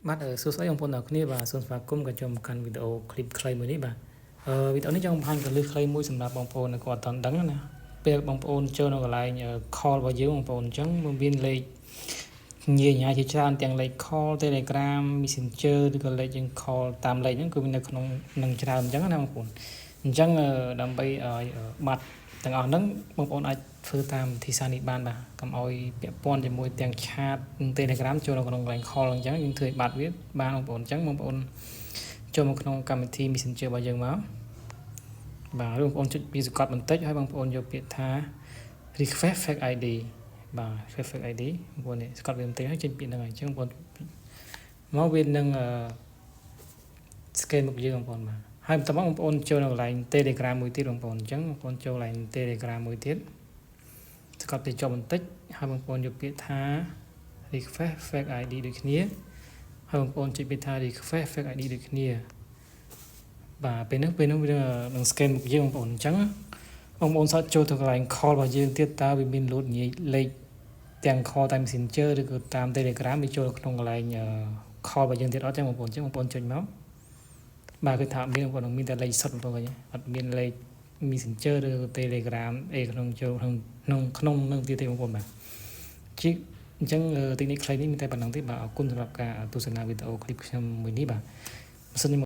បាទសួស្តីបងប្អូនទាំងគ្នាបាទសូមស្វាគមន៍ក៏ចូលមកកាន់វីដេអូឃ្លីបខ្លីមួយនេះបាទវីដេអូនេះចង់បង្ហាញកលឹះខ្លីមួយសម្រាប់បងប្អូនដែលគាត់អត់ដឹងណាពេលបងប្អូនចូលនៅកន្លែង call របស់យើងបងប្អូនអញ្ចឹងមានលេខញជាច្រើនទាំងលេខ call Telegram Messenger ឬក៏លេខយើង call តាមលេខហ្នឹងគឺមាននៅក្នុងនឹងច្រើនអញ្ចឹងណាបងប្អូនអញ្ចឹងដើម្បីឲ្យបាត់ទាំងអស់ហ្នឹងបងប្អូនអាចធ្វើតាមវិធីសាស្ត្រនេះបានបាទកុំឲ្យពាក់ព័ន្ធជាមួយទាំង chat Telegram ចូលនៅក្នុងកន្លែង call អញ្ចឹងយើងធ្វើឲ្យបាត់វាបានបងប្អូនអញ្ចឹងបងប្អូនចូលមកក្នុងកម្មវិធី Messenger របស់យើងមកបាទបងប្អូនចុចពីសង្កត់បន្តិចហើយបងប្អូនយកពាក្យថា request fake ID បាទ fake ID បងប្អូននេះសង្កត់វាបន្តិចហើយចេញពាក្យហ្នឹងហើយអញ្ចឹងបងប្អូនមកវានឹងscan មុខយើងបងប្អូនបាទហើយបន្តមកបងប្អូនចូលនៅកន្លែង Telegram មួយទៀតបងប្អូនអញ្ចឹងបងប្អូនចូលកន្លែង Telegram មួយទៀតសង្កត់ទៅចុះបន្តិចហើយបងប្អូនយកពាក្យថា request fake ID ដូចគ្នាហើយបងប្អូនចុចពាក្យថា request fake ID ដូចគ្នាបាទពេលហ្នឹងវានឹង scan មុខយើងបងប្អូនអញ្ចឹងបងប្អូនសតចូលទៅកន្លែង call របស់យើងទៀតតើវាមានloadលេខទាំង call តាម Messenger ឬក៏តាម Telegram វាចូលក្នុងកន្លែង call របស់យើងទៀតអត់ចឹងបងប្អូនអញ្ចឹងបងប្អូនចុចមកបាទគឺថាមានបងប្អូនមានតែលេខសុទ្ធបងប្អូនអត់មានលេខ Messenger ឬ Telegram អីក្នុងចូលក្នុងនឹងទៀតទេបងប្អូនបាទជីអញ្ចឹងtechnique ខ្លីនេះមានតែប៉ុណ្្នឹងទេបាទអរគុណសម្រាប់ការទស្សនាវីដេអូ clip ខ្ញុំមួយនេះបាទ